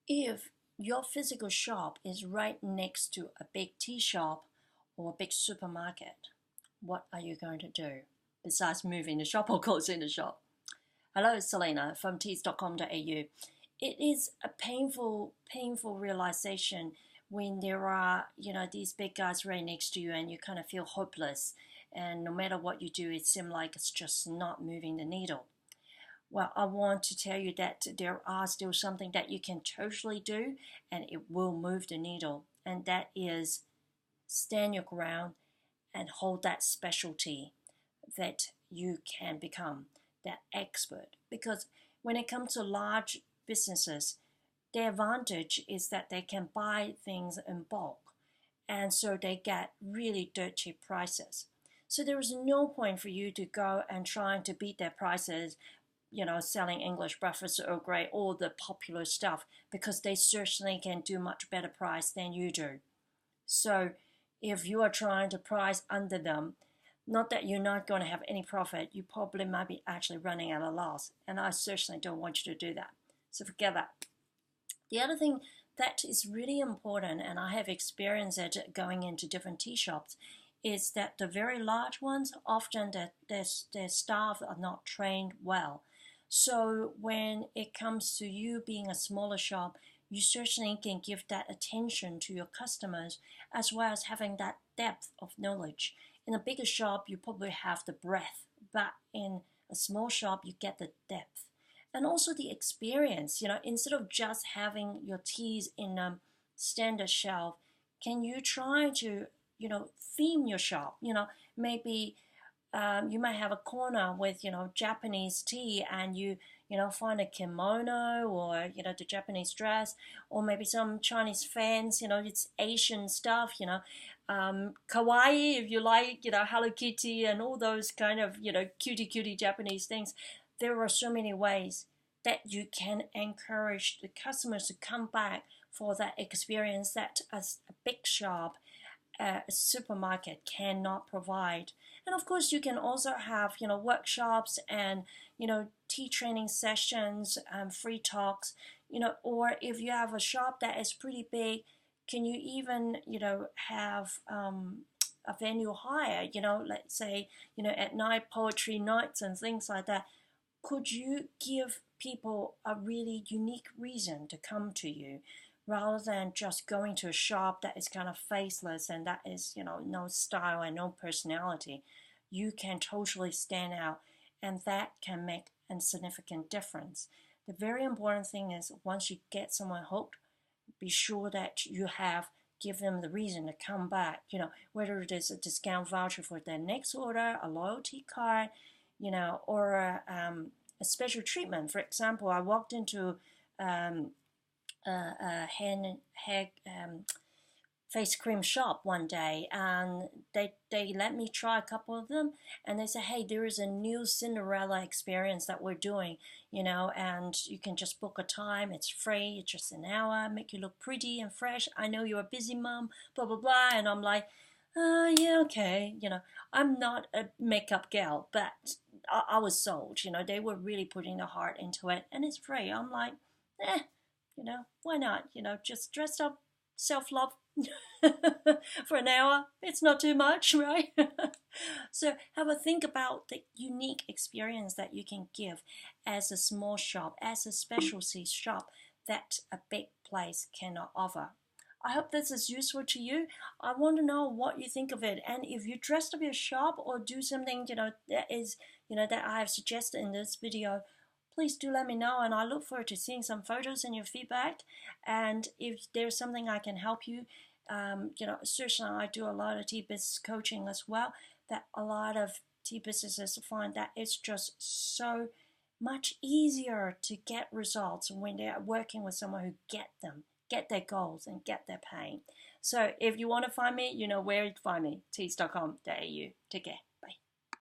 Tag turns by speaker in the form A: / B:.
A: If your physical shop is right next to a big tea shop or a big supermarket, what are you going to do besides moving the shop or closing the shop? Hello, it's Selena from teas.com.au. It is a painful realization when there are, these big guys right next to you and you kind of feel hopeless. And no matter what you do, it seems like it's just not moving the needle. Well, I want to tell you that there are still something that you can totally do and it will move the needle. And that is stand your ground and hold that specialty that you can become that expert. Because when it comes to large businesses, the advantage is that they can buy things in bulk. And so they get really dirt cheap prices. So there is no point for you to go and trying to beat their prices, selling English breakfast Earl Grey, all the popular stuff, because they certainly can do much better price than you do. So if you are trying to price under them, not that you're not going to have any profit, you probably might be actually running at a loss. And I certainly don't want you to do that. So forget that. The other thing that is really important, and I have experienced it going into different tea shops, is that the very large ones, often their staff are not trained well. So when it comes to you being a smaller shop, you certainly can give that attention to your customers as well as having that depth of knowledge. In a bigger shop, you probably have the breadth, but in a small shop, you get the depth. And also the experience, instead of just having your teas in a standard shelf, can you try to, theme your shop? Maybe you might have a corner with Japanese tea, and you find a kimono or the Japanese dress, or maybe some Chinese fans, it's Asian stuff, kawaii if you like, Hello Kitty and all those kind of cutie Japanese things. There are so many ways that you can encourage the customers to come back for that experience that a big shop, a supermarket cannot provide. And of course, you can also have workshops and tea training sessions, free talks. Or if you have a shop that is pretty big, can you even have a venue hire? Let's say at night poetry nights and things like that. Could you give people a really unique reason to come to you, rather than just going to a shop that is kind of faceless and that is, no style and no personality? You can totally stand out, and that can make a significant difference. The very important thing is once you get someone hooked, be sure that you give them the reason to come back, whether it is a discount voucher for their next order, a loyalty card, or a special treatment. For example, I walked into a hair face cream shop one day, and they let me try a couple of them, and they said, hey, there is a new Cinderella experience that we're doing, and you can just book a time, it's free, it's just an hour, make you look pretty and fresh. I know you're a busy mom, blah blah blah. And I'm like, yeah, okay, I'm not a makeup gal, but I was sold. They were really putting their heart into it, and it's free. I'm like, why not? Just dress up, self-love for an hour. It's not too much, right? So have a think about the unique experience that you can give as a small shop, as a specialty shop that a big place cannot offer. I hope this is useful to you. I want to know what you think of it. And if you dressed up your shop or do something, that is, that I have suggested in this video, please do let me know, and I look forward to seeing some photos and your feedback. And if there's something I can help you, certainly I do a lot of tea business coaching as well, that a lot of tea businesses find that it's just so much easier to get results when they're working with someone who get their goals and get their pain. So if you want to find me, you know where to find me, teas.com.au. Take care.